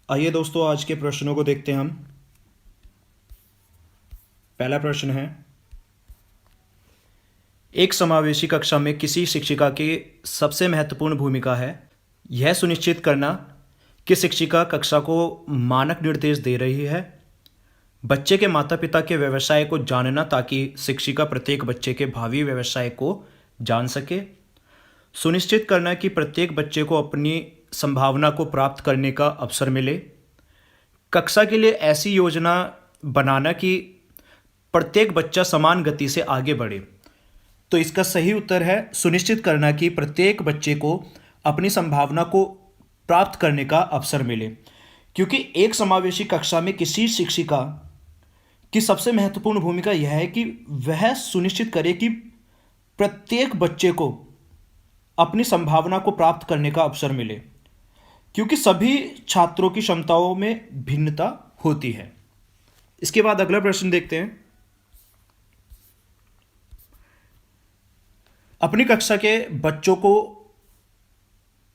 आइए दोस्तों, आज के प्रश्नों को देखते हैं हम। पहला प्रश्न है, एक समावेशी कक्षा में किसी शिक्षिका की सबसे महत्वपूर्ण भूमिका है यह सुनिश्चित करना कि शिक्षिका कक्षा को मानक निर्देश दे रही है, बच्चे के माता पिता के व्यवसाय को जानना ताकि शिक्षिका प्रत्येक बच्चे के भावी व्यवसाय को जान सके, सुनिश्चित करना कि प्रत्येक बच्चे को अपनी संभावना को प्राप्त करने का अवसर मिले, कक्षा के लिए ऐसी योजना बनाना कि प्रत्येक बच्चा समान गति से आगे बढ़े। तो इसका सही उत्तर है सुनिश्चित करना कि प्रत्येक बच्चे को अपनी संभावना को प्राप्त करने का अवसर मिले, क्योंकि एक समावेशी कक्षा में किसी शिक्षिका की सबसे महत्वपूर्ण भूमिका यह है कि वह सुनिश्चित करे कि प्रत्येक बच्चे को अपनी संभावना को प्राप्त करने का अवसर मिले, क्योंकि सभी छात्रों की क्षमताओं में भिन्नता होती है। इसके बाद अगला प्रश्न देखते हैं। अपनी कक्षा के बच्चों को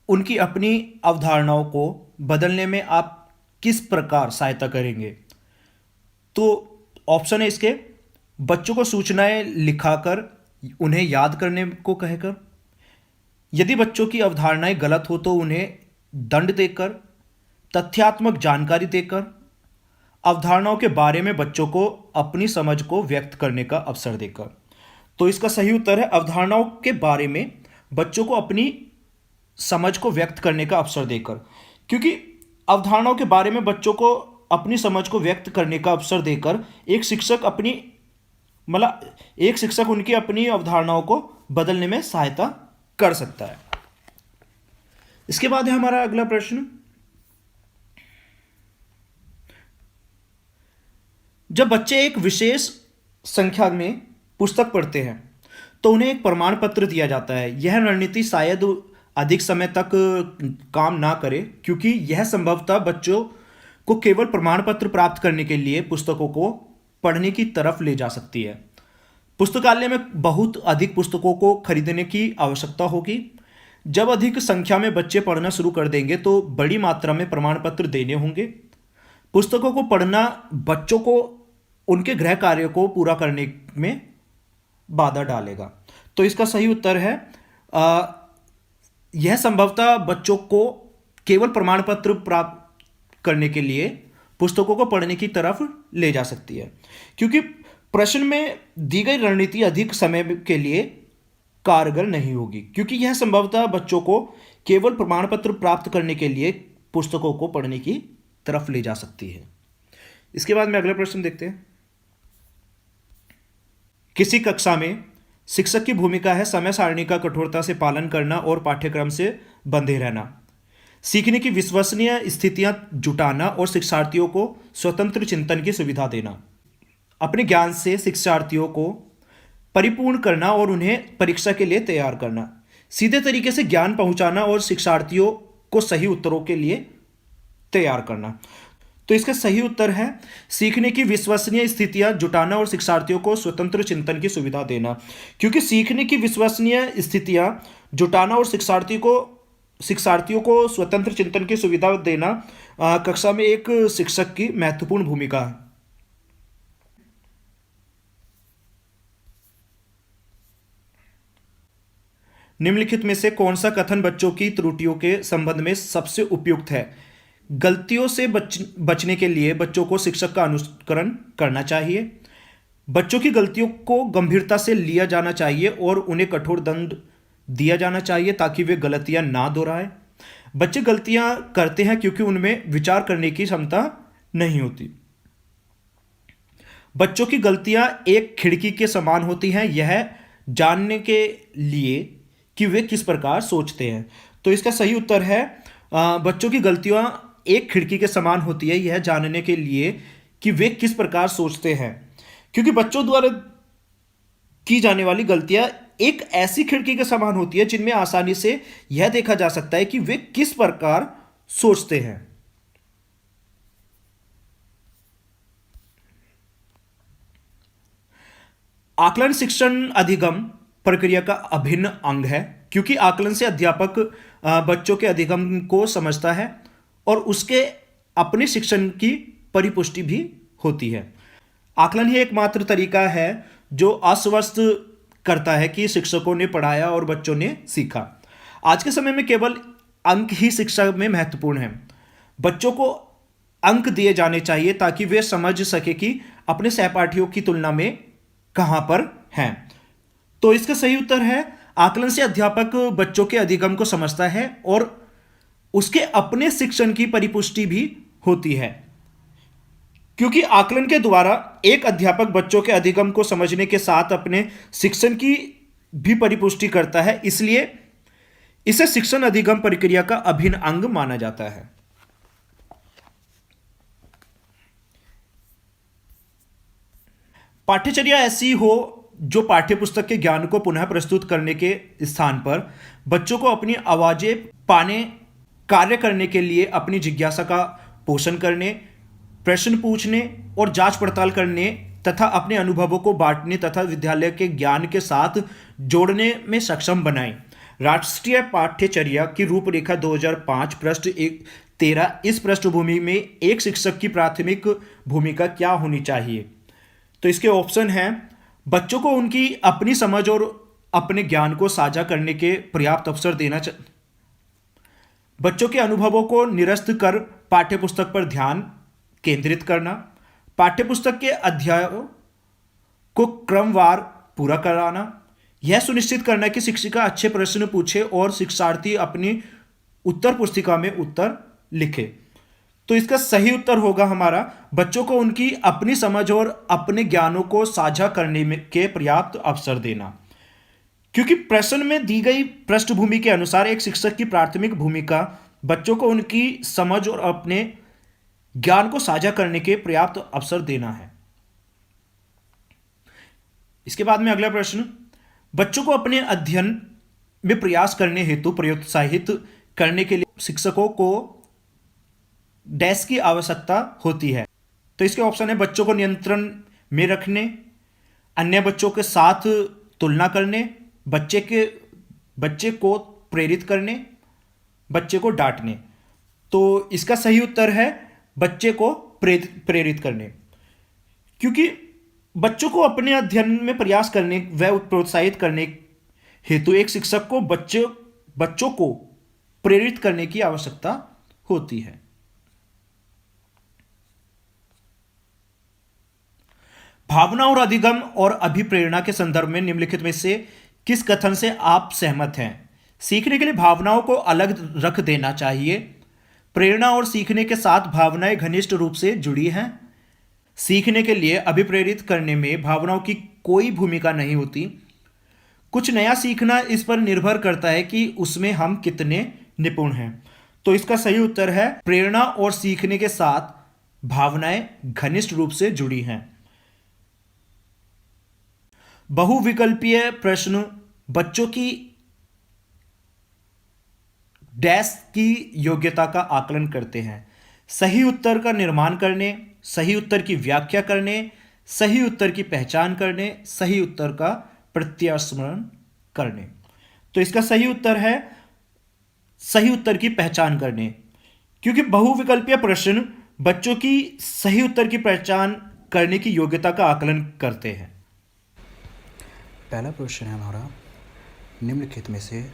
उनकी अपनी अवधारणाओं को बदलने में आप किस प्रकार सहायता करेंगे? तो ऑप्शन है इसके, बच्चों को सूचनाएं लिखाकर उन्हें याद करने को कहकर, यदि बच्चों की अवधारणाएं गलत हो तो उन्हें दंड देकर, तथ्यात्मक जानकारी देकर, अवधारणाओं के बारे में बच्चों को अपनी समझ को व्यक्त करने का अवसर देकर। तो इसका सही उत्तर है अवधारणाओं के बारे में बच्चों को अपनी समझ को व्यक्त करने का अवसर देकर, क्योंकि अवधारणाओं के बारे में बच्चों को अपनी समझ को व्यक्त करने का अवसर देकर एक शिक्षक उनकी अपनी अवधारणाओं को बदलने में सहायता कर सकता है। इसके बाद है हमारा अगला प्रश्न, जब बच्चे एक विशेष संख्या में पुस्तक पढ़ते हैं तो उन्हें एक प्रमाण पत्र दिया जाता है। यह रणनीति शायद अधिक समय तक काम ना करे, क्योंकि यह संभवतः बच्चों को केवल प्रमाण पत्र प्राप्त करने के लिए पुस्तकों को पढ़ने की तरफ ले जा सकती है। पुस्तकालय में बहुत अधिक पुस्तकों को खरीदने की आवश्यकता होगी। जब अधिक संख्या में बच्चे पढ़ना शुरू कर देंगे तो बड़ी मात्रा में प्रमाण पत्र देने होंगे। पुस्तकों को पढ़ना बच्चों को उनके गृह कार्य को पूरा करने में बाधा डालेगा। तो इसका सही उत्तर है यह संभवतः बच्चों को केवल प्रमाण पत्र प्राप्त करने के लिए पुस्तकों को पढ़ने की तरफ ले जा सकती है, क्योंकि प्रश्न में दी गई रणनीति अधिक समय के लिए कारगर नहीं होगी, क्योंकि यह संभवतः बच्चों को केवल प्रमाण पत्र प्राप्त करने के लिए पुस्तकों को पढ़ने की तरफ ले जा सकती है। इसके बाद में अगला प्रश्न देखते हैं। किसी कक्षा में शिक्षक की भूमिका है समय सारणी का कठोरता से पालन करना और पाठ्यक्रम से बंधे रहना, सीखने की विश्वसनीय स्थितियां जुटाना और शिक्षार्थियों को स्वतंत्र चिंतन की सुविधा देना, अपने ज्ञान से शिक्षार्थियों को परिपूर्ण करना और उन्हें परीक्षा के लिए तैयार करना, सीधे तरीके से ज्ञान पहुंचाना और शिक्षार्थियों को सही उत्तरों के लिए तैयार करना। तो इसका सही उत्तर है सीखने की विश्वसनीय स्थितियां जुटाना और शिक्षार्थियों को स्वतंत्र चिंतन की सुविधा देना, क्योंकि सीखने की विश्वसनीय स्थितियां जुटाना और शिक्षार्थियों को स्वतंत्र चिंतन की सुविधा देना कक्षा में एक शिक्षक की महत्वपूर्ण भूमिका है। निम्नलिखित में से कौन सा कथन बच्चों की त्रुटियों के संबंध में सबसे उपयुक्त है? गलतियों से बचने के लिए बच्चों को शिक्षक का अनुकरण करना चाहिए, बच्चों की गलतियों को गंभीरता से लिया जाना चाहिए और उन्हें कठोर दंड दिया जाना चाहिए ताकि वे गलतियां ना दोहराएं। बच्चे गलतियां करते हैं क्योंकि उनमें विचार करने की क्षमता नहीं होती। बच्चों की गलतियां एक खिड़की के समान होती हैं, यह जानने के लिए कि वे किस प्रकार सोचते हैं। तो इसका सही उत्तर है बच्चों की गलतियां एक खिड़की के समान होती है, यह जानने के लिए कि वे किस प्रकार सोचते हैं, क्योंकि बच्चों द्वारा की जाने वाली गलतियां एक ऐसी खिड़की के समान होती है जिनमें आसानी से यह देखा जा सकता है कि वे किस प्रकार सोचते हैं। आकलन शिक्षण अधिगम प्रक्रिया का अभिन्न अंग है, क्योंकि आकलन से अध्यापक बच्चों के अधिगम को समझता है और उसके अपने शिक्षण की परिपुष्टि भी होती है। आकलन ही एकमात्र तरीका है जो आश्वस्त करता है कि शिक्षकों ने पढ़ाया और बच्चों ने सीखा। आज के समय में केवल अंक ही शिक्षा में महत्वपूर्ण है। बच्चों को अंक दिए जाने चाहिए ताकि वे समझ सके कि अपने सहपाठियों की तुलना में कहां पर हैं। तो इसका सही उत्तर है, आकलन से अध्यापक बच्चों के अधिगम को समझता है और उसके अपने शिक्षण की परिपुष्टि भी होती है। क्योंकि आकलन के द्वारा एक अध्यापक बच्चों के अधिगम को समझने के साथ अपने शिक्षण की भी परिपुष्टि करता है, इसलिए इसे शिक्षण अधिगम प्रक्रिया का अभिन्न अंग माना जाता है। पाठ्यचर्या ऐसी हो जो पाठ्यपुस्तक के ज्ञान को पुनः प्रस्तुत करने के स्थान पर बच्चों को अपनी आवाजें पाने, कार्य करने के लिए अपनी जिज्ञासा का पोषण करने, प्रश्न पूछने और जांच पड़ताल करने तथा अपने अनुभवों को बांटने तथा विद्यालय के ज्ञान के साथ जोड़ने में सक्षम बनाएं। राष्ट्रीय पाठ्यचर्या की रूपरेखा 2005 पृष्ठ 13 इस पृष्ठभूमि में एक शिक्षक की प्राथमिक भूमिका क्या होनी चाहिए? तो इसके ऑप्शन हैं, बच्चों को उनकी अपनी समझ और अपने ज्ञान को साझा करने के पर्याप्त अवसर देना बच्चों के अनुभवों को निरस्त कर पाठ्यपुस्तक पर ध्यान केंद्रित करना, पाठ्यपुस्तक के अध्यायों को क्रमवार पूरा कराना, यह सुनिश्चित करना कि शिक्षिका अच्छे प्रश्न पूछे और शिक्षार्थी अपनी उत्तर पुस्तिका में उत्तर लिखे। तो इसका सही उत्तर होगा हमारा, बच्चों को उनकी अपनी समझ और अपने ज्ञानों को साझा करने के पर्याप्त अवसर देना। क्योंकि प्रश्न में दी गई पृष्ठभूमि के अनुसार एक शिक्षक की प्राथमिक भूमिका बच्चों को उनकी समझ और अपने ज्ञान को साझा करने के पर्याप्त अवसर देना है। इसके बाद में अगला प्रश्न, बच्चों को अपने अध्ययन में प्रयास करने हेतु प्रोत्साहित करने के लिए शिक्षकों को डैश की आवश्यकता होती है। तो इसके ऑप्शन है, बच्चों को नियंत्रण में रखने, अन्य बच्चों के साथ तुलना करने, बच्चे को प्रेरित करने, बच्चे को डांटने। तो इसका सही उत्तर है बच्चे को प्रेरित करने। क्योंकि बच्चों को अपने अध्ययन में प्रयास करने व प्रोत्साहित करने हेतु एक शिक्षक को बच्चों को प्रेरित करने की आवश्यकता होती है। भावना और अधिगम और अभिप्रेरणा के संदर्भ में निम्नलिखित में से किस कथन से आप सहमत हैं? सीखने के लिए भावनाओं को अलग रख देना चाहिए। प्रेरणा और सीखने के साथ भावनाएं घनिष्ठ रूप से जुड़ी हैं। सीखने के लिए अभिप्रेरित करने में भावनाओं की कोई भूमिका नहीं होती। कुछ नया सीखना इस पर निर्भर करता है कि उसमें हम कितने निपुण हैं। तो इसका सही उत्तर है, प्रेरणा और सीखने के साथ भावनाएं घनिष्ठ रूप से जुड़ी हैं। बहुविकल्पीय प्रश्न बच्चों की डैश की योग्यता का आकलन करते हैं। सही उत्तर का निर्माण करने, सही उत्तर की व्याख्या करने, सही उत्तर की पहचान करने, सही उत्तर का प्रत्यास्मरण करने। तो इसका सही उत्तर है सही उत्तर की पहचान करने। क्योंकि बहुविकल्पीय प्रश्न बच्चों की सही उत्तर की पहचान करने की योग्यता का आकलन करते हैं। पहला प्रश्न है हमारा, निम्नलिखित में से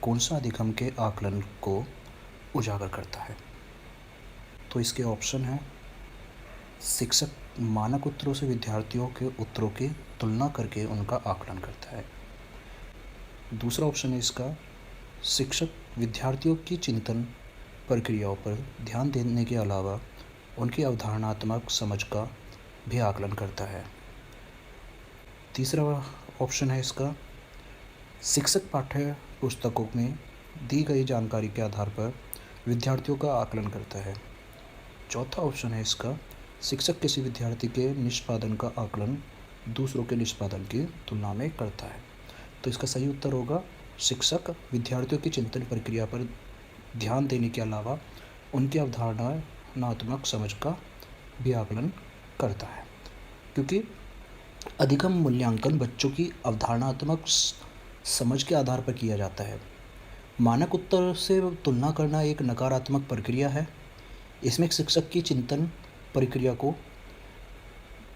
कौन सा अधिगम के आकलन को उजागर करता है? तो इसके ऑप्शन है, शिक्षक मानक उत्तरों से विद्यार्थियों के उत्तरों की तुलना करके उनका आकलन करता है। दूसरा ऑप्शन है इसका, शिक्षक विद्यार्थियों की चिंतन प्रक्रियाओं पर ध्यान देने के अलावा उनकी अवधारणात्मक समझ का भी आकलन करता है। तीसरा ऑप्शन है इसका, शिक्षक पाठ्य पुस्तकों में दी गई जानकारी के आधार पर विद्यार्थियों का आकलन करता है। चौथा ऑप्शन है इसका, शिक्षक किसी विद्यार्थी के निष्पादन का आकलन दूसरों के निष्पादन की तुलना में करता है। तो इसका सही उत्तर होगा, शिक्षक विद्यार्थियों की चिंतन प्रक्रिया पर ध्यान देने के अलावा उनकी अवधारणात्मक समझ का भी आकलन करता है। क्योंकि अधिगम मूल्यांकन बच्चों की अवधारणात्मक समझ के आधार पर किया जाता है। मानक उत्तर से तुलना करना एक नकारात्मक प्रक्रिया है। इसमें एक शिक्षक की चिंतन प्रक्रिया को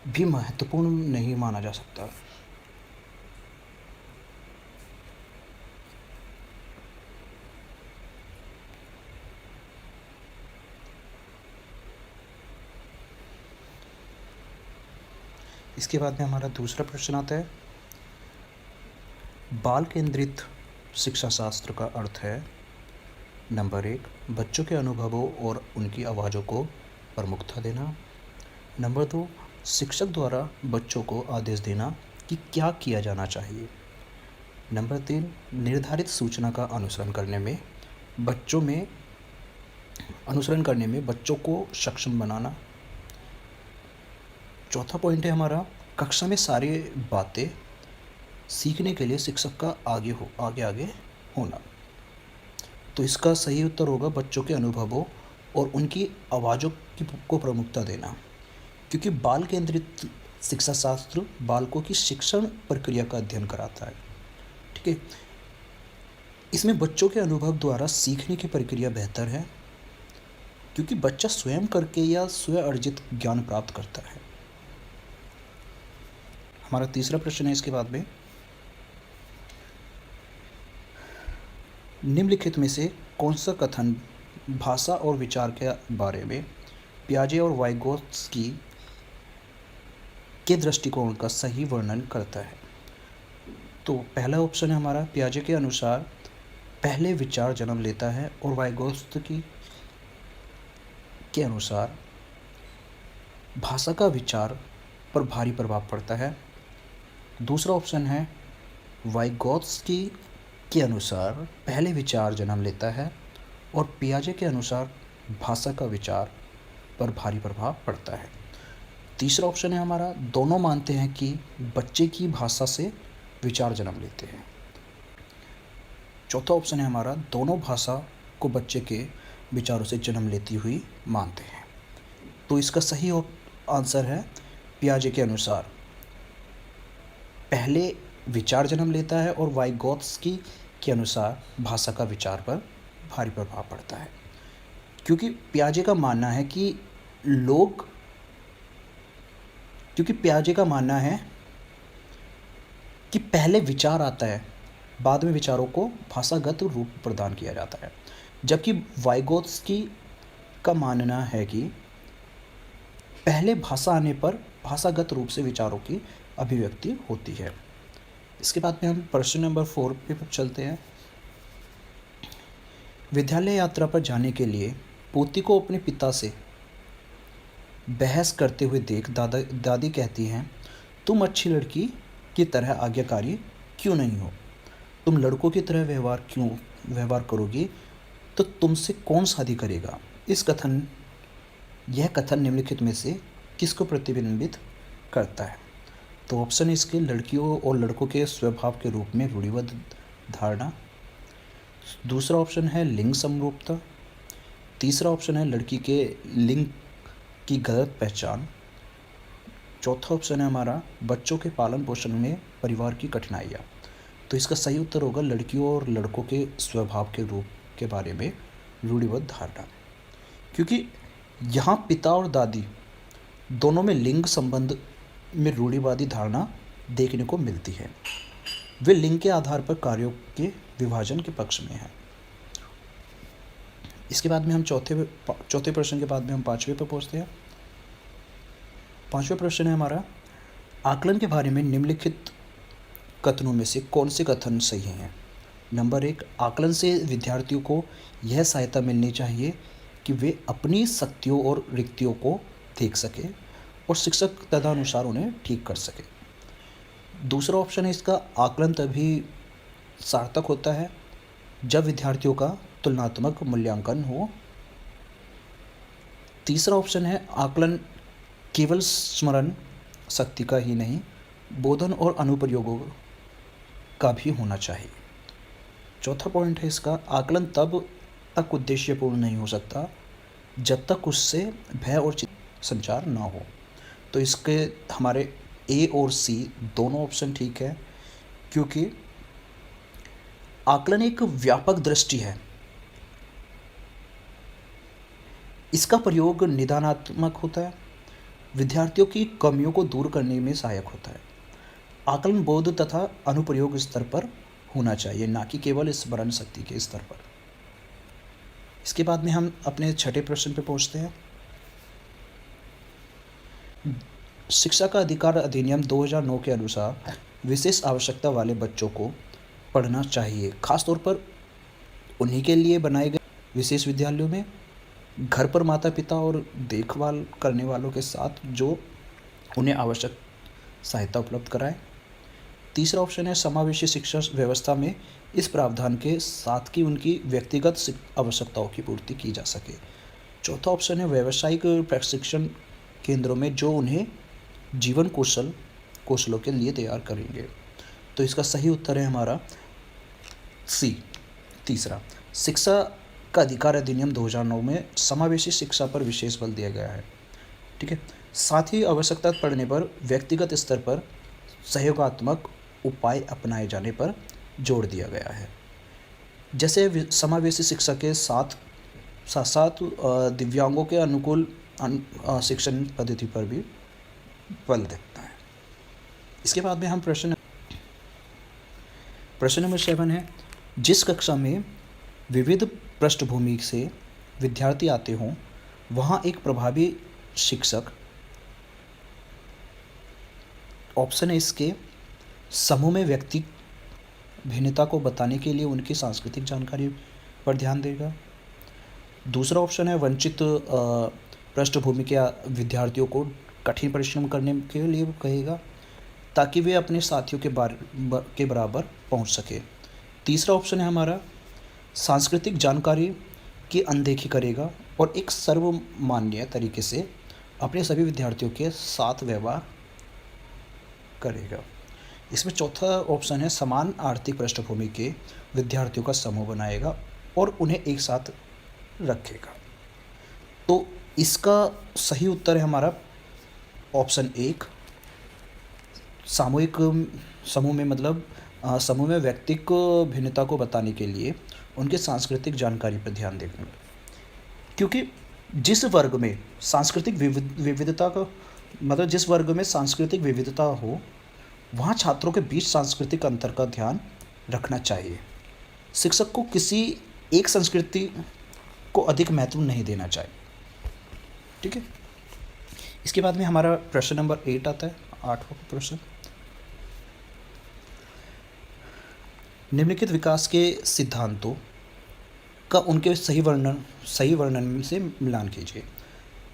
भी महत्वपूर्ण नहीं माना जा सकता। इसके बाद में हमारा दूसरा प्रश्न आता है, बाल केंद्रित शिक्षा शास्त्र का अर्थ है। नंबर 1, बच्चों के अनुभवों और उनकी आवाज़ों को प्रमुखता देना। नंबर 2, शिक्षक द्वारा बच्चों को आदेश देना कि क्या किया जाना चाहिए। नंबर 3, निर्धारित सूचना का अनुसरण करने में बच्चों को सक्षम बनाना। चौथा पॉइंट है हमारा, कक्षा में सारी बातें सीखने के लिए शिक्षक का आगे होना। तो इसका सही उत्तर होगा बच्चों के अनुभवों और उनकी आवाज़ों को प्रमुखता देना, क्योंकि बाल केंद्रित शिक्षा शास्त्र बालकों की शिक्षण प्रक्रिया का अध्ययन कराता है। ठीक है, इसमें बच्चों के अनुभव द्वारा सीखने की प्रक्रिया बेहतर है, क्योंकि बच्चा स्वयं करके या स्वयं अर्जित ज्ञान प्राप्त करता है। हमारा तीसरा प्रश्न है इसके बाद में, निम्नलिखित में से कौन सा कथन भाषा और विचार के बारे में पियाजे और वाइगोत्स्की के दृष्टिकोण का सही वर्णन करता है। तो पहला ऑप्शन है हमारा, पियाजे के अनुसार पहले विचार जन्म लेता है और वाइगोत्स्की के अनुसार भाषा का विचार पर भारी प्रभाव पड़ता है। दूसरा ऑप्शन है, वाइगोत्स्की के अनुसार पहले विचार जन्म लेता है और पियाजे के अनुसार भाषा का विचार पर भारी प्रभाव पड़ता है। तीसरा ऑप्शन है हमारा, दोनों मानते हैं कि बच्चे की भाषा से विचार जन्म लेते हैं। चौथा ऑप्शन है हमारा, दोनों भाषा को बच्चे के विचारों से जन्म लेती हुई मानते हैं। तो इसका सही आंसर है, पियाजे के अनुसार पहले विचार जन्म लेता है और वाइगोत्स्की के अनुसार भाषा का विचार पर भारी प्रभाव पड़ता है, क्योंकि पियाजे का मानना है कि पहले विचार आता है, बाद में विचारों को भाषागत रूप प्रदान किया जाता है, जबकि वाइगोत्स्की का मानना है कि पहले भाषा आने पर भाषागत रूप से विचारों की अभिव्यक्ति होती है। इसके बाद में हम प्रश्न नंबर 4 पे चलते हैं। विद्यालय यात्रा पर जाने के लिए पोती को अपने पिता से बहस करते हुए देख दादी कहती हैं, तुम अच्छी लड़की की तरह आज्ञाकारी क्यों नहीं हो? तुम लड़कों की तरह व्यवहार करोगी तो तुमसे कौन शादी करेगा? यह कथन निम्नलिखित में से किसको प्रतिबिंबित करता है? तो ऑप्शन इसके, लड़कियों और लड़कों के स्वभाव के रूप में रूढ़िबद्ध धारणा। दूसरा ऑप्शन है लिंग समरूपता। तीसरा ऑप्शन है लड़की के लिंग की गलत पहचान। चौथा ऑप्शन है हमारा, बच्चों के पालन पोषण में परिवार की कठिनाइयाँ। तो इसका सही उत्तर होगा लड़कियों और लड़कों के स्वभाव के रूप के बारे में रूढ़िबद्ध धारणा, क्योंकि यहाँ पिता और दादी दोनों में लिंग संबंध में रूढ़िवादी धारणा देखने को मिलती है। वे लिंग के आधार पर कार्यों के विभाजन के पक्ष में हैं। इसके बाद में हम चौथे प्रश्न के बाद में हम पांचवें पर पहुंचते हैं। पांचवा प्रश्न है हमारा, आकलन के बारे में निम्नलिखित कथनों में से कौन से कथन सही हैं? नंबर 1, आकलन से विद्यार्थियों को यह सहायता मिलनी चाहिए कि वे अपनी शक्तियों और रिक्तियों को देख सके और शिक्षक तदनुसार उन्हें ठीक कर सके। दूसरा ऑप्शन है इसका, आकलन तभी सार्थक होता है जब विद्यार्थियों का तुलनात्मक मूल्यांकन हो। तीसरा ऑप्शन है, आकलन केवल स्मरण शक्ति का ही नहीं, बोधन और अनुप्रयोगों का भी होना चाहिए। चौथा पॉइंट है इसका, आकलन तब तक उद्देश्यपूर्ण नहीं हो सकता जब तक उससे भय और संचार ना हो। तो इसके हमारे ए और सी दोनों ऑप्शन ठीक है, क्योंकि आकलन एक व्यापक दृष्टि है। इसका प्रयोग निदानात्मक होता है, विद्यार्थियों की कमियों को दूर करने में सहायक होता है, आकलन बोध तथा अनुप्रयोग स्तर पर होना चाहिए, ना कि केवल स्मरण शक्ति के स्तर पर। इसके बाद में हम अपने छठे प्रश्न पे पहुंचते हैं। शिक्षा का अधिकार अधिनियम 2009 के अनुसार विशेष आवश्यकता वाले बच्चों को पढ़ना चाहिए, खासतौर पर उन्हीं के लिए बनाए गए विशेष विद्यालयों में, घर पर माता पिता और देखभाल करने वालों के साथ जो उन्हें आवश्यक सहायता उपलब्ध कराए। तीसरा ऑप्शन है समावेशी शिक्षा व्यवस्था में इस प्रावधान के साथ कि उनकी व्यक्तिगत आवश्यकताओं की पूर्ति की जा सके। चौथा ऑप्शन है व्यावसायिक प्रशिक्षण केंद्रों में जो उन्हें जीवन कौशलों के लिए तैयार करेंगे। तो इसका सही उत्तर है हमारा सी, तीसरा। शिक्षा का अधिकार अधिनियम 2009 में समावेशी शिक्षा पर विशेष बल दिया गया है, ठीक है। साथ ही आवश्यकता पड़ने पर व्यक्तिगत स्तर पर सहयोगात्मक उपाय अपनाए जाने पर जोर दिया गया है। जैसे समावेशी शिक्षा के साथ साथ दिव्यांगों के अनुकूल शिक्षण पद्धति पर भी बल देता है। इसके बाद में हम प्रश्न नंबर 7 है, जिस कक्षा में विविध पृष्ठभूमि से विद्यार्थी आते हों वहाँ एक प्रभावी शिक्षक, ऑप्शन है इसके, समूह में व्यक्ति भिन्नता को बताने के लिए उनकी सांस्कृतिक जानकारी पर ध्यान देगा। दूसरा ऑप्शन है वंचित पृष्ठभूमि के विद्यार्थियों को कठिन परिश्रम करने के लिए कहेगा ताकि वे अपने साथियों के बराबर पहुंच सके। तीसरा ऑप्शन है हमारा सांस्कृतिक जानकारी की अनदेखी करेगा और एक सर्वमान्य तरीके से अपने सभी विद्यार्थियों के साथ व्यवहार करेगा। इसमें चौथा ऑप्शन है समान आर्थिक पृष्ठभूमि के विद्यार्थियों का समूह बनाएगा और उन्हें एक साथ रखेगा। तो इसका सही उत्तर है हमारा ऑप्शन 1, सामूहिक समूह में, मतलब समूह में व्यक्तिक भिन्नता को बताने के लिए उनके सांस्कृतिक जानकारी पर ध्यान देना। क्योंकि जिस वर्ग में सांस्कृतिक विविधता का मतलब जिस वर्ग में सांस्कृतिक विविधता हो वहाँ छात्रों के बीच सांस्कृतिक अंतर का ध्यान रखना चाहिए। शिक्षक को किसी एक संस्कृति को अधिक महत्व नहीं देना चाहिए, ठीक है। इसके बाद में हमारा प्रश्न नंबर 8 आता है, 8वां प्रश्न। निम्नलिखित विकास के सिद्धांतों का उनके सही वर्णन से मिलान कीजिए।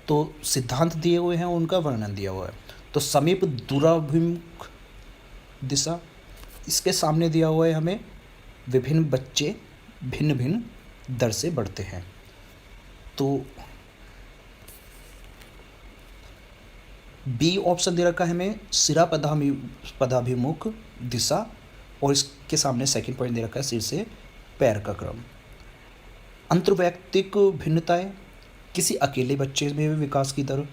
तो सिद्धांत दिए हुए हैं, उनका वर्णन दिया हुआ है। तो समीप दूराभिमुख दिशा, इसके सामने दिया हुआ है हमें विभिन्न बच्चे भिन्न भिन्न दर से बढ़ते हैं। तो बी ऑप्शन दे रखा है हमें सिरा पदाभिमुख दिशा, और इसके सामने सेकंड पॉइंट दे रखा है सिर से पैर का क्रम। अंतर्वैयक्तिक भिन्नताएं, किसी अकेले बच्चे में भी विकास की दर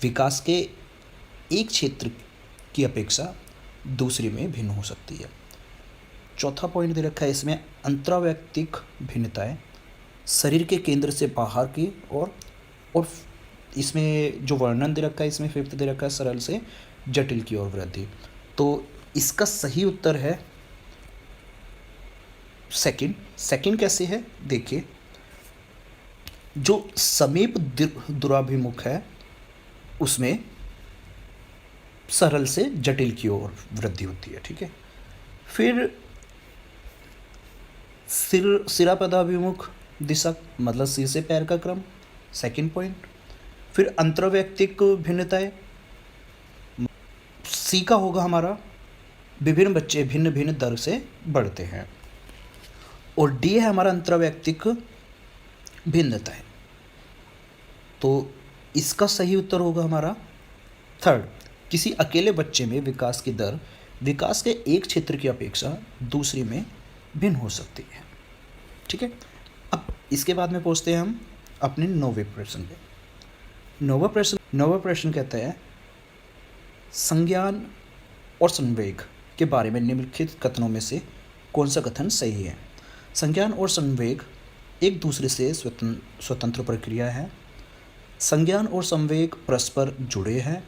विकास के एक क्षेत्र की अपेक्षा दूसरे में भिन्न हो सकती है। चौथा पॉइंट दे रखा है इसमें अंतर्वैयक्तिक भिन्नताएं शरीर के केंद्र से बाहर की और इसमें जो वर्णन दे रखा है इसमें फिफ्थ दे रखा है सरल से जटिल की ओर वृद्धि। तो इसका सही उत्तर है सेकंड कैसे है देखिए, जो समीप दुराभिमुख है उसमें सरल से जटिल की ओर वृद्धि होती है, ठीक है। फिर सिरा पदाभिमुख दिशा मतलब सिर से पैर का क्रम, सेकंड पॉइंट। फिर अंतर्वैयक्तिक भिन्नताएं, सी का होगा हमारा विभिन्न बच्चे भिन्न भिन्न दर से बढ़ते हैं, और डी है हमारा अंतर्वैयक्तिक भिन्नताएं। तो इसका सही उत्तर होगा हमारा थर्ड, किसी अकेले बच्चे में विकास की दर विकास के एक क्षेत्र की अपेक्षा दूसरी में भिन्न हो सकती है, ठीक है। अब इसके बाद में पहुंचते हैं हम अपने 9वें प्रश्न पे। 9वां प्रश्न कहता है संज्ञान और संवेग के बारे में निम्नलिखित कथनों में से कौन सा कथन सही है। संज्ञान और संवेग एक दूसरे से स्वतंत्र प्रक्रिया है संज्ञान और संवेग परस्पर जुड़े हैं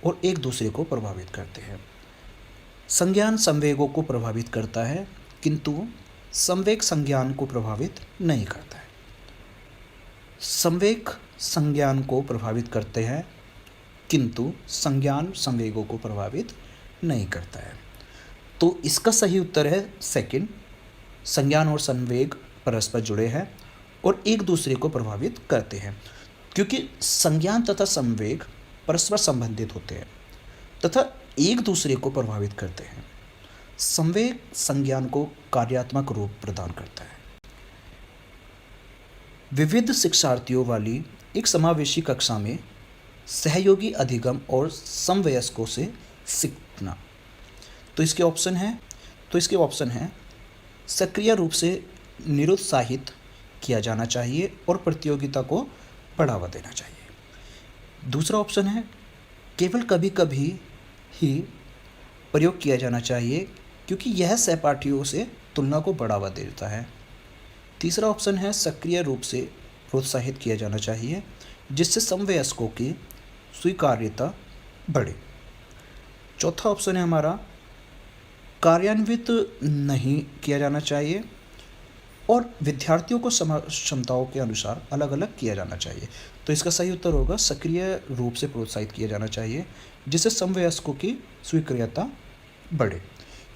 और एक दूसरे को प्रभावित करते हैं। संज्ञान संवेगों को प्रभावित करता है किंतु संवेग संज्ञान को प्रभावित नहीं करता है। संवेग संज्ञान को प्रभावित करते हैं किंतु संज्ञान संवेगों को प्रभावित नहीं करता है। तो इसका सही उत्तर है सेकंड, संज्ञान और संवेग परस्पर जुड़े हैं और एक दूसरे को प्रभावित करते हैं, क्योंकि संज्ञान तथा संवेग परस्पर संबंधित होते हैं तथा एक दूसरे को प्रभावित करते हैं। संवेग संज्ञान को कार्यात्मक रूप प्रदान करता है। विविध शिक्षार्थियों वाली एक समावेशी कक्षा में सहयोगी अधिगम और समवयस्कों से सीखना। तो इसके ऑप्शन है सक्रिय रूप से निरुत्साहित किया जाना चाहिए और प्रतियोगिता को बढ़ावा देना चाहिए। दूसरा ऑप्शन है केवल कभी कभी ही प्रयोग किया जाना चाहिए क्योंकि यह सहपाठियों से तुलना को बढ़ावा देता है। तीसरा ऑप्शन है सक्रिय रूप से प्रोत्साहित किया जाना चाहिए जिससे समवयस्कों की स्वीकार्यता बढ़े। चौथा ऑप्शन है हमारा कार्यान्वित नहीं किया जाना चाहिए और विद्यार्थियों को क्षमताओं के अनुसार अलग अलग किया जाना चाहिए। तो इसका सही उत्तर होगा सक्रिय रूप से प्रोत्साहित किया जाना चाहिए जिससे समवयस्कों की स्वीकार्यता बढ़े,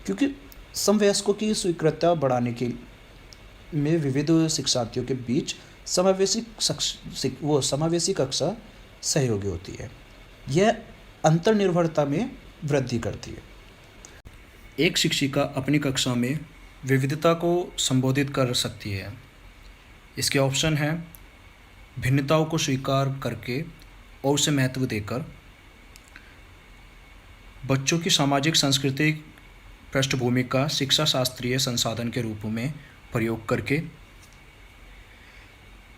क्योंकि समवयस्कों की स्वीकार्यता बढ़ाने के में विविध शिक्षार्थियों के बीच समावेशी कक्षा सहयोगी होती है। यह अंतर्निर्भरता में वृद्धि करती है। एक शिक्षिका अपनी कक्षा में विविधता को संबोधित कर सकती है। इसके ऑप्शन हैं भिन्नताओं को स्वीकार करके और उसे महत्व देकर, बच्चों की सामाजिक सांस्कृतिक पृष्ठभूमि का शिक्षा शास्त्रीय संसाधन के रूप में प्रयोग करके,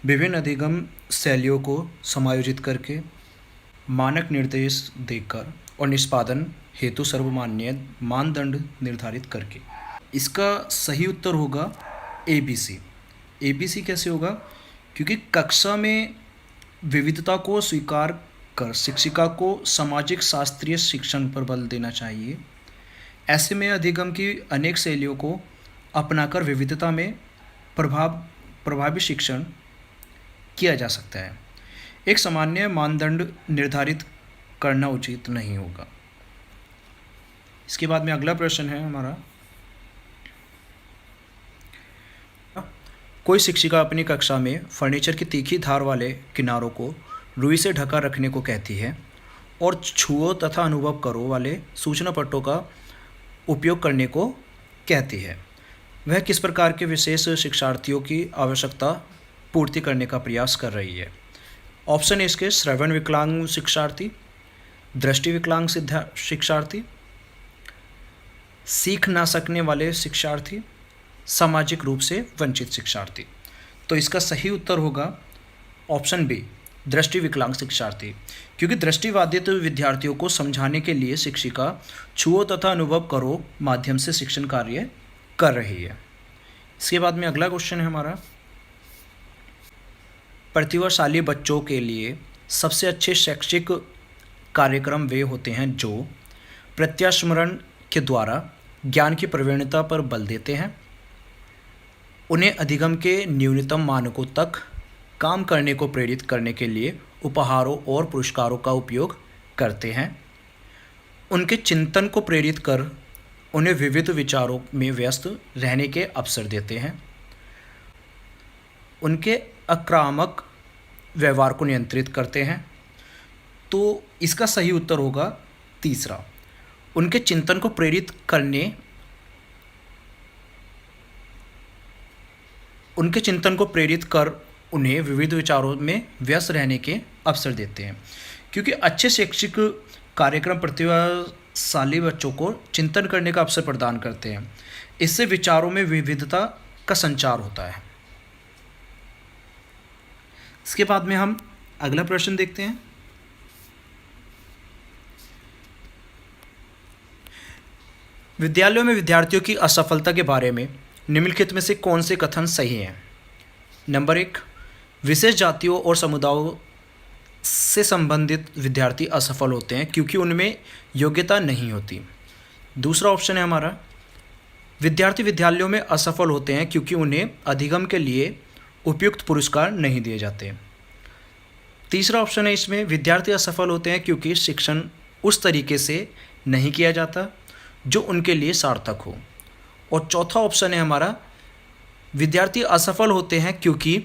विभिन्न अधिगम शैलियों को समायोजित करके, मानक निर्देश देकर और निष्पादन हेतु सर्वमान्य मानदंड निर्धारित करके। इसका सही उत्तर होगा ABC। ABC कैसे होगा? क्योंकि कक्षा में विविधता को स्वीकार कर शिक्षिका को सामाजिक शास्त्रीय शिक्षण पर बल देना चाहिए। ऐसे में अधिगम की अनेक शैलियों को अपनाकर विविधता में प्रभावी शिक्षण किया जा सकता है। एक सामान्य मानदंड निर्धारित करना उचित नहीं होगा। इसके बाद में अगला प्रश्न है हमारा, कोई शिक्षिका अपनी कक्षा में फर्नीचर की तीखी धार वाले किनारों को रुई से ढका रखने को कहती है और छुओ तथा अनुभव करो वाले सूचना पट्टों का उपयोग करने को कहती है। वह किस प्रकार के विशेष शिक्षार्थियों की आवश्यकता पूर्ति करने का प्रयास कर रही है? ऑप्शन है इसके श्रवण विकलांग शिक्षार्थी, दृष्टि विकलांग शिक्षार्थी, सीख ना सकने वाले शिक्षार्थी, सामाजिक रूप से वंचित शिक्षार्थी। तो इसका सही उत्तर होगा ऑप्शन बी, दृष्टि विकलांग शिक्षार्थी, क्योंकि दृष्टिबाधित विद्यार्थियों को समझाने के लिए शिक्षिका छुओ तथा अनुभव करो माध्यम से शिक्षण कार्य कर रही है। इसके बाद में अगला क्वेश्चन है हमारा, प्रतिभाशाली बच्चों के लिए सबसे अच्छे शैक्षिक कार्यक्रम वे होते हैं जो प्रत्यास्मरण के द्वारा ज्ञान की प्रवीणता पर बल देते हैं, उन्हें अधिगम के न्यूनतम मानकों तक काम करने को प्रेरित करने के लिए उपहारों और पुरस्कारों का उपयोग करते हैं, उनके चिंतन को प्रेरित कर उन्हें विविध विचारों में व्यस्त रहने के अवसर देते हैं, उनके आक्रामक व्यवहार को नियंत्रित करते हैं। तो इसका सही उत्तर होगा तीसरा, उनके चिंतन को प्रेरित करने, उनके चिंतन को प्रेरित कर उन्हें विविध विचारों में व्यस्त रहने के अवसर देते हैं, क्योंकि अच्छे शैक्षिक कार्यक्रम प्रतिभाशाली बच्चों को चिंतन करने का अवसर प्रदान करते हैं। इससे विचारों में विविधता का संचार होता है। इसके बाद में हम अगला प्रश्न देखते हैं, विद्यालयों में विद्यार्थियों की असफलता के बारे में निम्नलिखित में से कौन से कथन सही हैं? नंबर 1, विशेष जातियों और समुदायों से संबंधित विद्यार्थी असफल होते हैं क्योंकि उनमें योग्यता नहीं होती। दूसरा ऑप्शन है हमारा, विद्यार्थी विद्यालयों में असफल होते हैं क्योंकि उन्हें अधिगम के लिए उपयुक्त पुरस्कार नहीं दिए जाते। तीसरा ऑप्शन है इसमें, विद्यार्थी असफल होते हैं क्योंकि शिक्षण उस तरीके से नहीं किया जाता जो उनके लिए सार्थक हो। और चौथा ऑप्शन है हमारा, विद्यार्थी असफल होते हैं क्योंकि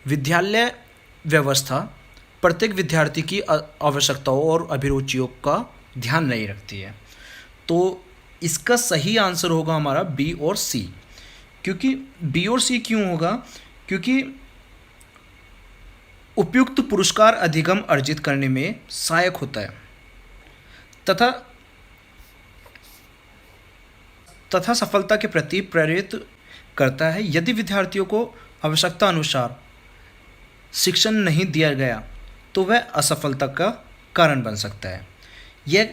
विद्यालय व्यवस्था प्रत्येक विद्यार्थी की आवश्यकताओं और अभिरुचियों का ध्यान नहीं रखती है। तो इसका सही आंसर होगा हमारा बी और सी। क्योंकि बी और सी क्यों होगा? क्योंकि उपयुक्त पुरस्कार अधिगम अर्जित करने में सहायक होता है तथा सफलता के प्रति प्रेरित करता है। यदि विद्यार्थियों को आवश्यकता अनुसार शिक्षण नहीं दिया गया तो वह असफलता का कारण बन सकता है। यह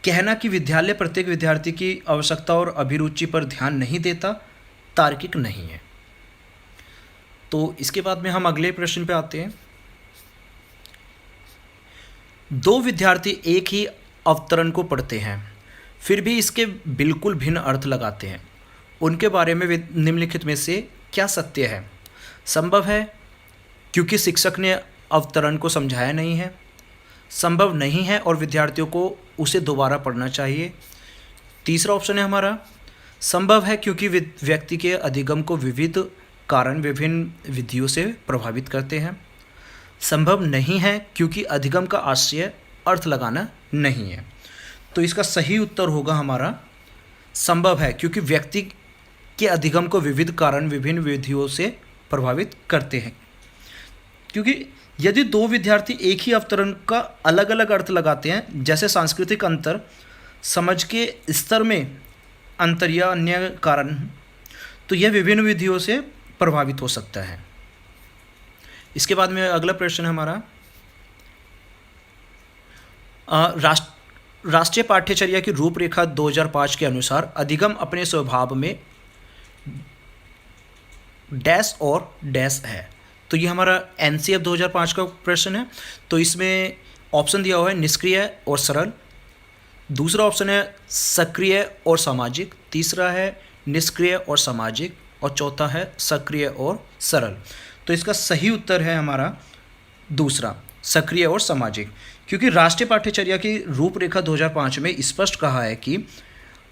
कहना कि विद्यालय प्रत्येक विद्यार्थी की आवश्यकता और अभिरुचि पर ध्यान नहीं देता तार्किक नहीं है। तो इसके बाद में हम अगले प्रश्न पे आते हैं। दो विद्यार्थी एक ही अवतरण को पढ़ते हैं फिर भी इसके बिल्कुल भिन्न अर्थ लगाते हैं। उनके बारे में निम्नलिखित में से क्या सत्य है? संभव है क्योंकि शिक्षक ने अवतरण को समझाया नहीं है, संभव नहीं है और विद्यार्थियों को उसे दोबारा पढ़ना चाहिए। तीसरा ऑप्शन है हमारा, संभव है क्योंकि व्यक्ति के अधिगम को विविध कारण विभिन्न विधियों से प्रभावित करते हैं। संभव नहीं है क्योंकि अधिगम का आशय अर्थ लगाना नहीं है। तो इसका सही उत्तर होगा हमारा संभव है क्योंकि व्यक्ति के अधिगम को विविध कारण विभिन्न विधियों से प्रभावित करते हैं। क्योंकि यदि दो विद्यार्थी एक ही अवतरण का अलग अलग अर्थ लगाते हैं, जैसे सांस्कृतिक अंतर, समझ के स्तर में अंतर या अन्य कारण, तो यह विभिन्न विधियों से प्रभावित हो सकता है। इसके बाद में अगला प्रश्न है हमारा, राष्ट्रीय पाठ्यचर्या की रूपरेखा 2005 के अनुसार अधिगम अपने स्वभाव में डैश और डैश है। तो ये हमारा एनसीएफ 2005 का प्रश्न है। तो इसमें ऑप्शन दिया हुआ है निष्क्रिय और सरल, दूसरा ऑप्शन है सक्रिय और सामाजिक, तीसरा है निष्क्रिय और सामाजिक और चौथा है सक्रिय और सरल। तो इसका सही उत्तर है हमारा दूसरा, सक्रिय और सामाजिक। क्योंकि राष्ट्रीय पाठ्यचर्या की रूपरेखा 2005 में स्पष्ट कहा है कि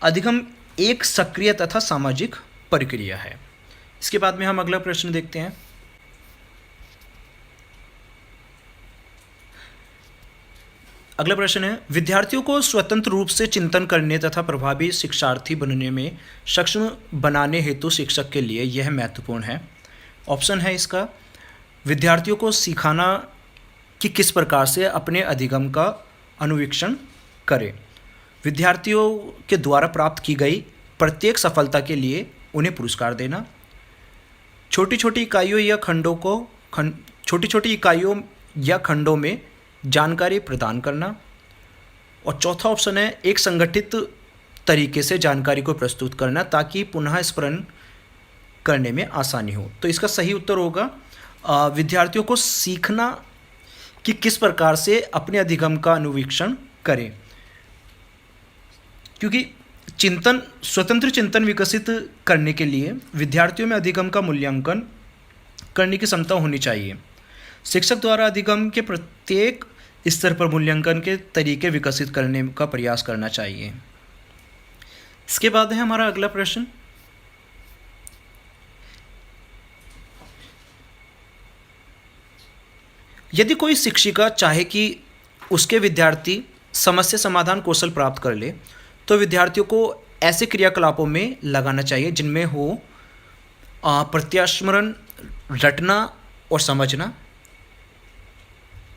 अधिगम एक सक्रिय तथा सामाजिक प्रक्रिया है। इसके बाद में हम अगला प्रश्न देखते हैं। अगला प्रश्न है, विद्यार्थियों को स्वतंत्र रूप से चिंतन करने तथा प्रभावी शिक्षार्थी बनने में सक्षम बनाने हेतु शिक्षक के लिए यह महत्वपूर्ण है। ऑप्शन है इसका, विद्यार्थियों को सिखाना कि किस प्रकार से अपने अधिगम का अनुवीक्षण करें, विद्यार्थियों के द्वारा प्राप्त की गई प्रत्येक सफलता के लिए उन्हें पुरस्कार देना, छोटी छोटी इकाइयों या खंडों में जानकारी प्रदान करना, और चौथा ऑप्शन है एक संगठित तरीके से जानकारी को प्रस्तुत करना ताकि पुनः स्मरण करने में आसानी हो। तो इसका सही उत्तर होगा विद्यार्थियों को सीखना कि किस प्रकार से अपने अधिगम का अनुवीक्षण करें। क्योंकि स्वतंत्र चिंतन विकसित करने के लिए विद्यार्थियों में अधिगम का मूल्यांकन करने की क्षमता होनी चाहिए। शिक्षक द्वारा अधिगम के प्रत्येक स्तर पर मूल्यांकन के तरीके विकसित करने का प्रयास करना चाहिए। इसके बाद है हमारा अगला प्रश्न, यदि कोई शिक्षिका चाहे कि उसके विद्यार्थी समस्या समाधान कौशल प्राप्त कर ले तो विद्यार्थियों को ऐसे क्रियाकलापों में लगाना चाहिए जिनमें हो प्रत्यास्मरण, रटना और समझना,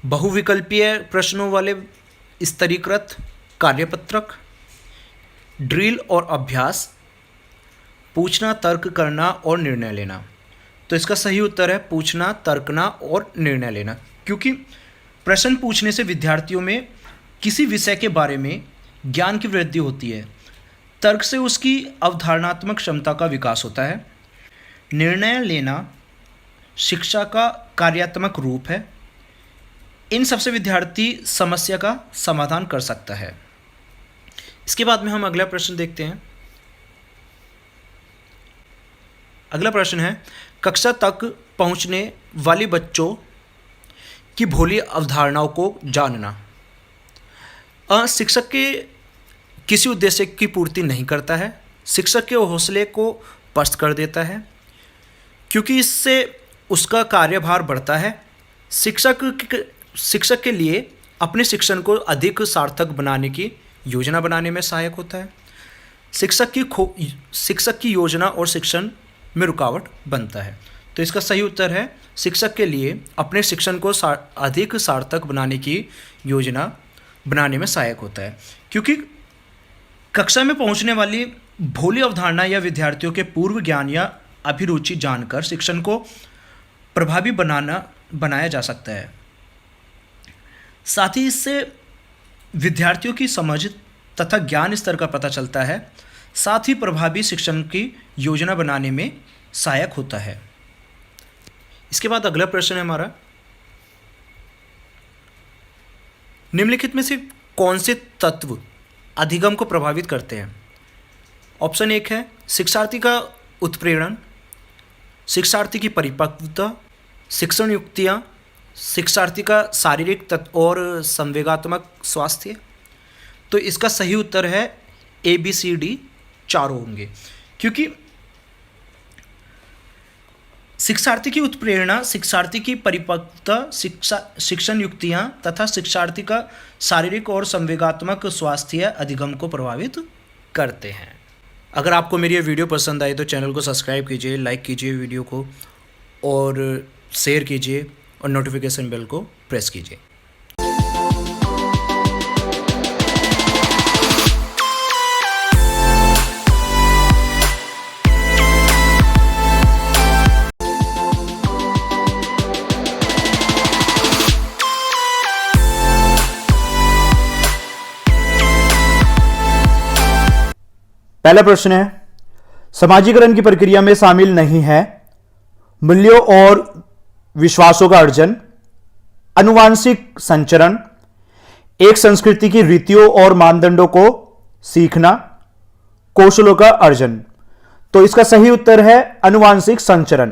बहुविकल्पीय प्रश्नों वाले स्तरीकृत कार्यपत्रक, ड्रिल और अभ्यास, पूछना, तर्क करना और निर्णय लेना। तो इसका सही उत्तर है पूछना, तर्कना और निर्णय लेना। क्योंकि प्रश्न पूछने से विद्यार्थियों में किसी विषय के बारे में ज्ञान की वृद्धि होती है, तर्क से उसकी अवधारणात्मक क्षमता का विकास होता है, निर्णय लेना शिक्षा का कार्यात्मक रूप है, इन सबसे विद्यार्थी समस्या का समाधान कर सकता है। इसके बाद में हम अगला प्रश्न देखते हैं। अगला प्रश्न है, कक्षा तक पहुंचने वाले बच्चों की भोली अवधारणाओं को जानना। शिक्षक के किसी उद्देश्य की पूर्ति नहीं करता है, शिक्षक के हौसले को पस्त कर देता है, क्योंकि इससे उसका कार्यभार बढ़ता है। शिक्षक के लिए अपने शिक्षण को अधिक सार्थक बनाने की योजना बनाने में सहायक होता है। शिक्षक की योजना और शिक्षण में रुकावट बनता है। तो इसका सही उत्तर है, शिक्षक के लिए अपने शिक्षण को अधिक सार्थक बनाने की योजना बनाने में सहायक होता है, क्योंकि कक्षा में पहुंचने वाली भोली अवधारणा या विद्यार्थियों के पूर्व ज्ञान या अभिरुचि जानकर शिक्षण को प्रभावी बनाया जा सकता है। साथ ही इससे विद्यार्थियों की समझ तथा ज्ञान स्तर का पता चलता है, साथ ही प्रभावी शिक्षण की योजना बनाने में सहायक होता है। इसके बाद अगला प्रश्न है हमारा, निम्नलिखित में से कौन से तत्व अधिगम को प्रभावित करते हैं? ऑप्शन 1 है शिक्षार्थी का उत्प्रेरण, शिक्षार्थी की परिपक्वता, शिक्षण युक्तियाँ, शिक्षार्थी का शारीरिक और संवेगात्मक स्वास्थ्य। तो इसका सही उत्तर है ABCD चारों होंगे, क्योंकि शिक्षार्थी की उत्प्रेरणा, शिक्षार्थी की परिपक्वता, शिक्षण युक्तियाँ तथा शिक्षार्थी का शारीरिक और संवेगात्मक स्वास्थ्य अधिगम को प्रभावित करते हैं। अगर आपको मेरी ये वीडियो पसंद आई तो चैनल को सब्सक्राइब कीजिए, लाइक कीजिए वीडियो को और शेयर कीजिए और नोटिफिकेशन बेल को प्रेस कीजिए। पहला प्रश्न है, समाजीकरण की प्रक्रिया में शामिल नहीं है मूल्यों और विश्वासों का अर्जन, आनुवांशिक संचरण, एक संस्कृति की रीतियों और मानदंडों को सीखना, कौशलों का अर्जन। तो इसका सही उत्तर है आनुवांशिक संचरण,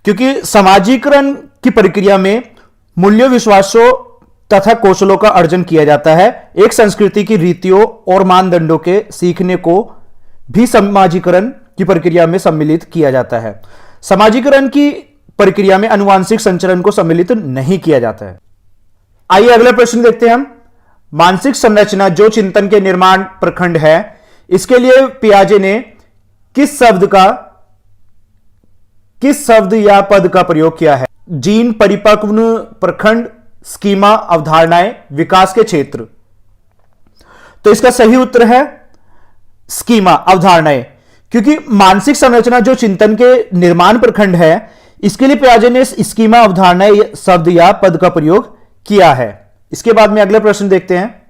क्योंकि समाजीकरण की प्रक्रिया में मूल्यों, विश्वासों तथा कौशलों का अर्जन किया जाता है। एक संस्कृति की रीतियों और मानदंडों के सीखने को भी समाजीकरण की प्रक्रिया में सम्मिलित किया जाता है। समाजीकरण की प्रक्रिया में आनुवांशिक संचरण को सम्मिलित नहीं किया जाता है। आइए अगला प्रश्न देखते हैं हम। मानसिक संरचना जो चिंतन के निर्माण प्रखंड है, इसके लिए पियाजे ने किस शब्द या पद का प्रयोग किया है? जीन, परिपक्व प्रखंड, स्कीमा, अवधारणाएं, विकास के क्षेत्र। तो इसका सही उत्तर है स्कीमा, अवधारणाएं, क्योंकि मानसिक संरचना जो चिंतन के निर्माण प्रखंड है, इसके लिए पियाजे ने स्कीमा, अवधारणाएं शब्द या पद का प्रयोग किया है। इसके बाद में अगला प्रश्न देखते हैं।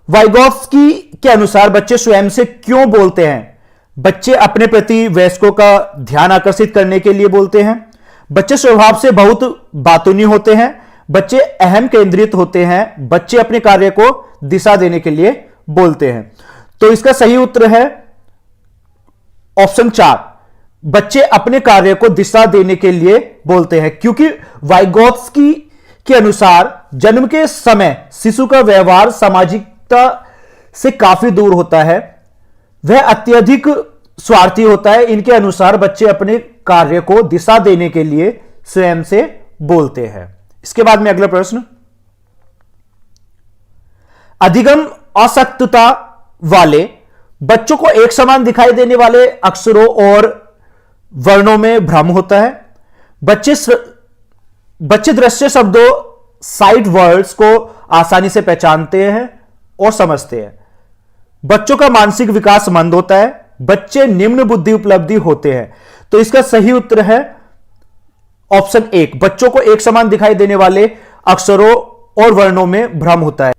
वाइगोत्स्की के अनुसार बच्चे स्वयं से क्यों बोलते हैं? बच्चे अपने प्रति वयस्कों का ध्यान आकर्षित करने के लिए बोलते हैं, बच्चे स्वभाव से बहुत बातूनी होते हैं, बच्चे अहम केंद्रित होते हैं, बच्चे अपने कार्य को दिशा देने के लिए बोलते हैं। तो इसका सही उत्तर है ऑप्शन 4, बच्चे अपने कार्य को दिशा देने के लिए बोलते हैं, क्योंकि वाइगोत्स्की के अनुसार जन्म के समय शिशु का व्यवहार सामाजिकता से काफी दूर होता है, वह अत्यधिक स्वार्थी होता है। इनके अनुसार बच्चे अपने कार्य को दिशा देने के लिए स्वयं से बोलते हैं। इसके बाद में अगला प्रश्न, अधिगम आसक्तता वाले बच्चों को एक समान दिखाई देने वाले अक्षरों और वर्णों में भ्रम होता है। बच्चे दृश्य शब्दों, साइट वर्ड्स को आसानी से पहचानते हैं और समझते हैं। बच्चों का मानसिक विकास मंद होता है, बच्चे निम्न बुद्धि उपलब्धि होते हैं। तो इसका सही उत्तर है ऑप्शन 1, बच्चों को एक समान दिखाई देने वाले अक्षरों और वर्णों में भ्रम होता है,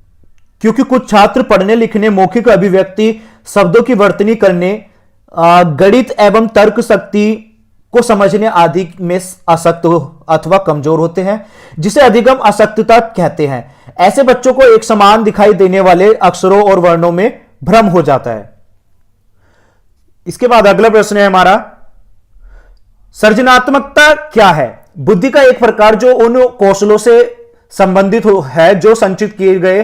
क्योंकि कुछ छात्र पढ़ने लिखने, मौखिक अभिव्यक्ति, शब्दों की वर्तनी करने, गणित एवं तर्क शक्ति को समझने आदि में आसक्त अथवा कमजोर होते हैं, जिसे अधिगम आसक्तता कहते हैं। ऐसे बच्चों को एक समान दिखाई देने वाले अक्षरों और वर्णों में भ्रम हो जाता है। इसके बाद अगला प्रश्न है हमारा, सृजनात्मकता क्या है? बुद्धि का एक प्रकार जो उन कौशलों से संबंधित है जो संचित किए गए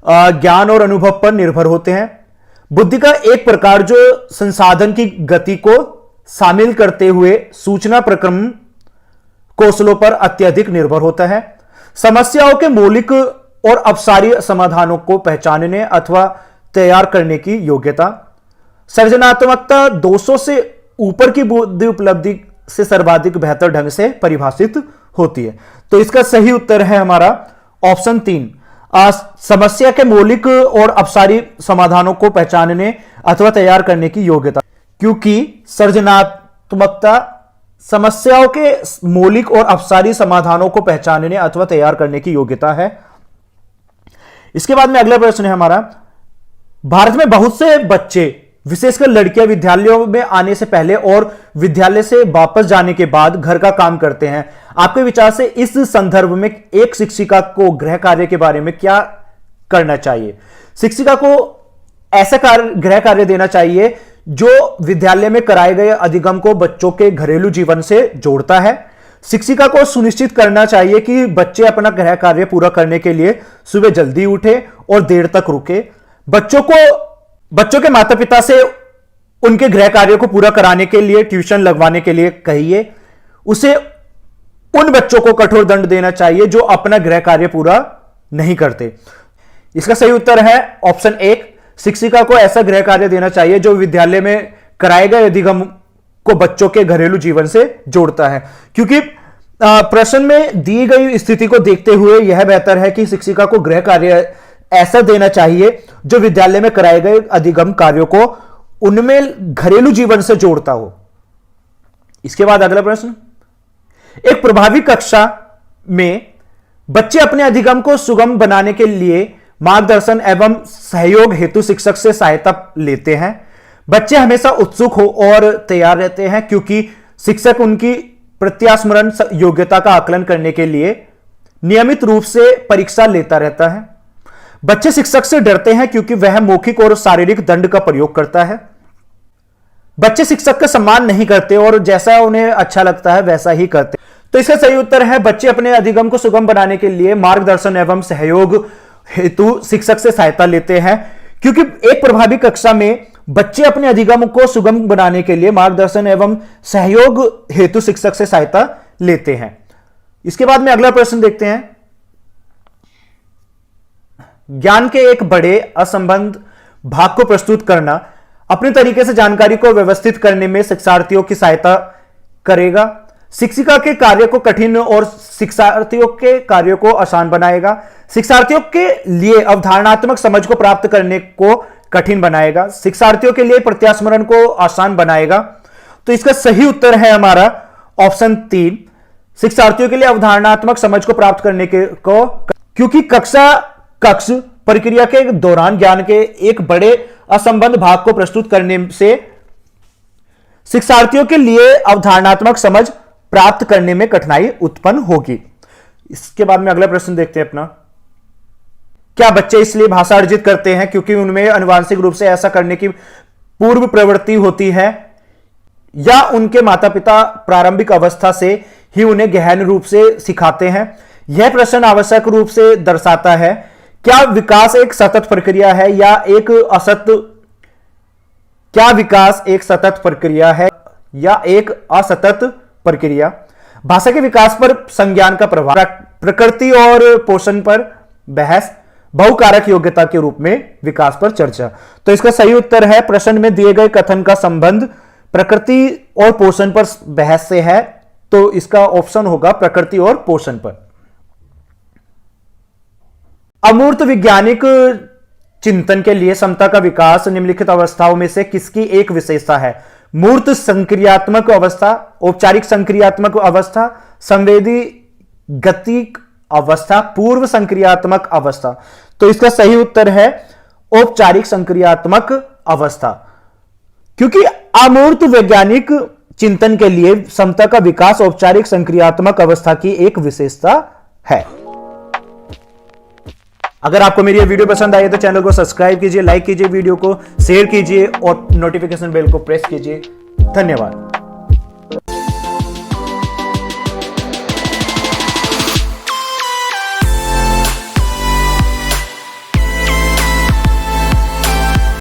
ज्ञान और अनुभव पर निर्भर होते हैं। बुद्धि का एक प्रकार जो संसाधन की गति को शामिल करते हुए सूचना प्रक्रम कौशलों पर अत्यधिक निर्भर होता है। समस्याओं के मौलिक और अपसारी समाधानों को पहचानने अथवा तैयार करने की योग्यता। सृजनात्मकता 200 से ऊपर की बुद्धि उपलब्धि से सर्वाधिक बेहतर ढंग से परिभाषित होती है। तो इसका सही उत्तर है हमारा ऑप्शन 3, समस्या के मौलिक और अपसारी समाधानों को पहचानने अथवा तैयार करने की योग्यता, क्योंकि सृजनात्मकता समस्याओं के मौलिक और अपसारी समाधानों को पहचानने अथवा तैयार करने की योग्यता है। इसके बाद में अगला प्रश्न है हमारा, भारत में बहुत से बच्चे विशेषकर लड़कियां विद्यालयों में आने से पहले और विद्यालय से वापस जाने के बाद घर का काम करते हैं। आपके विचार से इस संदर्भ में एक शिक्षिका को गृह कार्य के बारे में क्या करना चाहिए? शिक्षिका को ऐसा गृह कार्य देना चाहिए जो विद्यालय में कराए गए अधिगम को बच्चों के घरेलू जीवन से जोड़ता है। शिक्षिका को सुनिश्चित करना चाहिए कि बच्चे अपना गृह कार्य पूरा करने के लिए सुबह जल्दी उठे और देर तक रुके। बच्चों के माता पिता से उनके गृह कार्य को पूरा कराने के लिए ट्यूशन लगवाने के लिए कहिए। उसे उन बच्चों को कठोर दंड देना चाहिए जो अपना गृह कार्य पूरा नहीं करते। इसका सही उत्तर है ऑप्शन 1, शिक्षिका को ऐसा गृह कार्य देना चाहिए जो विद्यालय में कराए गए अधिगम को बच्चों के घरेलू जीवन से जोड़ता है, क्योंकि प्रश्न में दी गई स्थिति को देखते हुए यह बेहतर है कि शिक्षिका को गृह कार्य ऐसा देना चाहिए जो विद्यालय में कराए गए अधिगम कार्यों को उनमें घरेलू जीवन से जोड़ता हो। इसके बाद अगला प्रश्न, एक प्रभावी कक्षा में बच्चे अपने अधिगम को सुगम बनाने के लिए मार्गदर्शन एवं सहयोग हेतु शिक्षक से सहायता लेते हैं। बच्चे हमेशा उत्सुक हो और तैयार रहते हैं क्योंकि शिक्षक उनकी प्रत्यास्मरण योग्यता का आकलन करने के लिए नियमित रूप से परीक्षा लेता रहता है। बच्चे शिक्षक से डरते हैं क्योंकि वह मौखिक और शारीरिक दंड का प्रयोग करता है। बच्चे शिक्षक का सम्मान नहीं करते और जैसा उन्हें अच्छा लगता है वैसा ही करते। तो इसका सही उत्तर है, बच्चे अपने अधिगम को सुगम बनाने के लिए मार्गदर्शन एवं सहयोग हेतु शिक्षक से सहायता लेते हैं, क्योंकि एक प्रभावी कक्षा में बच्चे अपने अधिगम को सुगम बनाने के लिए मार्गदर्शन एवं सहयोग हेतु शिक्षक से सहायता लेते हैं। इसके बाद में अगला प्रश्न देखते हैं, ज्ञान के एक बड़े असंबद्ध भाग को प्रस्तुत करना अपने तरीके से जानकारी को व्यवस्थित करने में शिक्षार्थियों की सहायता करेगा। शिक्षिका के कार्य को कठिन और शिक्षार्थियों के कार्यों को आसान बनाएगा। शिक्षार्थियों के लिए अवधारणात्मक समझ को प्राप्त करने को कठिन बनाएगा। शिक्षार्थियों के लिए प्रत्यास्मरण को आसान बनाएगा। तो इसका सही उत्तर है हमारा ऑप्शन 3, शिक्षार्थियों के लिए अवधारणात्मक समझ को प्राप्त करने को, क्योंकि कक्ष प्रक्रिया के दौरान ज्ञान के एक बड़े असंबद्ध भाग को प्रस्तुत करने से शिक्षार्थियों के लिए अवधारणात्मक समझ प्राप्त करने में कठिनाई उत्पन्न होगी। इसके बाद में अगला प्रश्न देखते हैं अपना, क्या बच्चे इसलिए भाषा अर्जित करते हैं क्योंकि उनमें आनुवांशिक रूप से ऐसा करने की पूर्व प्रवृत्ति होती है, या उनके माता पिता प्रारंभिक अवस्था से ही उन्हें गहन रूप से सिखाते हैं? यह प्रश्न आवश्यक रूप से दर्शाता है क्या विकास एक सतत प्रक्रिया है या एक असतत प्रक्रिया। भाषा के विकास पर संज्ञान का प्रभाव, प्रकृति और पोषण पर बहस, बहुकारक योग्यता के रूप में विकास पर चर्चा। तो इसका सही उत्तर है, प्रश्न में दिए गए कथन का संबंध प्रकृति और पोषण पर बहस से है, तो इसका ऑप्शन होगा प्रकृति और पोषण पर। अमूर्त वैज्ञानिक चिंतन के लिए समता का विकास निम्नलिखित अवस्थाओं में से किसकी एक विशेषता है? मूर्त संक्रियात्मक अवस्था, औपचारिक संक्रियात्मक अवस्था, संवेदी गतिक अवस्था, पूर्व संक्रियात्मक अवस्था। तो इसका सही उत्तर है औपचारिक संक्रियात्मक अवस्था, क्योंकि अमूर्त वैज्ञानिक चिंतन के लिए समता का विकास औपचारिक संक्रियात्मक अवस्था की एक विशेषता है। अगर आपको मेरी ये वीडियो पसंद आई तो चैनल को सब्सक्राइब कीजिए, लाइक कीजिए, वीडियो को शेयर कीजिए और नोटिफिकेशन बेल को प्रेस कीजिए। धन्यवाद।